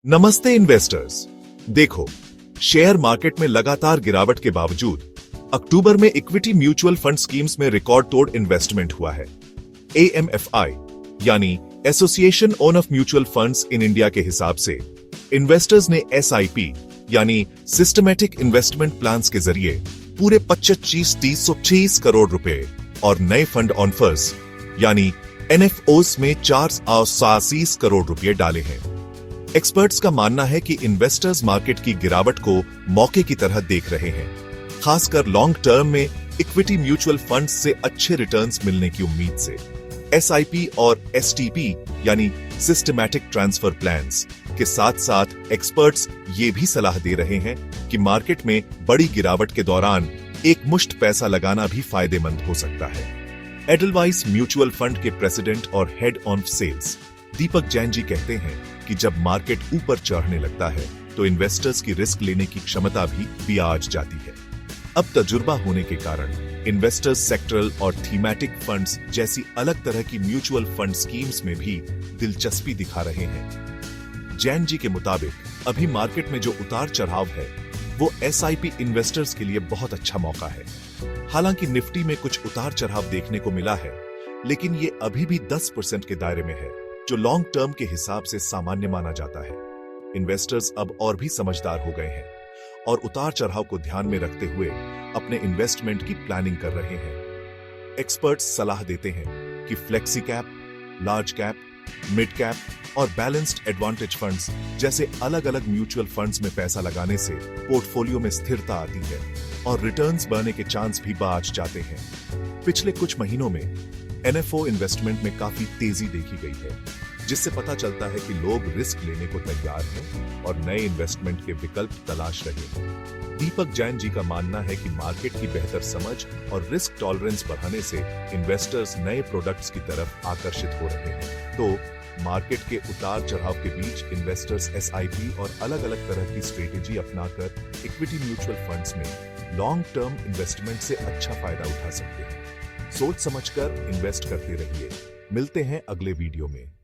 नमस्ते इन्वेस्टर्स। देखो, share market में लगातार गिरावट के बावजूद अक्टूबर में इक्विटी म्यूचुअल फंड स्कीम्स में रिकॉर्ड तोड़ इन्वेस्टमेंट हुआ है। AMFI यानी association of mutual funds in India के हिसाब से इन्वेस्टर्स ने SIP यानी सिस्टमैटिक इन्वेस्टमेंट प्लान्स के जरिए पूरे 25,330 करोड़ रुपए और नए फंड ऑफर्स यानी NFOs में 480 करोड़ रुपए डाले हैं। एक्सपर्ट्स का मानना है कि इन्वेस्टर्स मार्केट की गिरावट को मौके की तरह देख रहे हैं, खासकर लॉन्ग टर्म में इक्विटी म्यूचुअल फंड्स से अच्छे रिटर्न्स मिलने की उम्मीद से। SIP और STP यानी सिस्टमैटिक ट्रांसफर प्लान्स के साथ साथ एक्सपर्ट्स ये भी सलाह दे रहे हैं कि मार्केट में बड़ी गिरावट के दौरान एक मुश्त पैसा लगाना भी फायदेमंद हो सकता है। एडलवाइस म्यूचुअल फंड के प्रेसिडेंट और हेड ऑन सेल्स दीपक जैन जी कहते हैं कि जब मार्केट ऊपर चढ़ने लगता है तो इन्वेस्टर्स की रिस्क लेने की क्षमता भी आज जाती है। अब तजुर्बा होने के कारण इन्वेस्टर्स सेक्टरल और थीमैटिक फंड्स जैसी अलग तरह की म्यूचुअल फंड स्कीम्स में भी दिलचस्पी दिखा रहे हैं। जैन जी के मुताबिक अभी मार्केट में जो उतार चढ़ाव है वो SIP इन्वेस्टर्स के लिए बहुत अच्छा मौका है। हालांकि निफ्टी में कुछ उतार चढ़ाव देखने को मिला है, लेकिन ये अभी भी 10% के दायरे में है, जो लॉन्ग टर्म के हिसाब से सामान्य माना जाता है। इन्वेस्टर्स अब और भी समझदार हो गए हैं और उतार चढ़ाव को ध्यान में रखते हुए अपने इन्वेस्टमेंट की प्लानिंग कर रहे हैं। एक्सपर्ट्स सलाह देते हैं कि flexi cap, large cap, mid cap और बैलेंस्ड एडवांटेज फंड्स जैसे अलग अलग म्यूचुअल फंड्स में पैसा लगाने से पोर्टफोलियो में स्थिरता आती है और रिटर्न्स बढ़ने के चांस भी बाज जाते हैं। पिछले कुछ महीनों में NFO इन्वेस्टमेंट में काफी तेजी देखी गई है, जिससे पता चलता है कि लोग रिस्क लेने को तैयार हैं और नए इन्वेस्टमेंट के विकल्प तलाश रहे हैं। दीपक जैन जी का मानना है कि मार्केट की बेहतर समझ और रिस्क टॉलरेंस बढ़ाने से इन्वेस्टर्स नए प्रोडक्ट्स की तरफ आकर्षित हो रहे हैं। तो मार्केट के उतार चढ़ाव के बीच इन्वेस्टर्स SIP और अलग अलग तरह की स्ट्रेटेजी अपनाकर इक्विटी म्यूचुअल फंड्स में लॉन्ग टर्म इन्वेस्टमेंट से अच्छा फायदा उठा सकते हैं। सोच समझकर इन्वेस्ट करते रहिए। मिलते हैं अगले वीडियो में।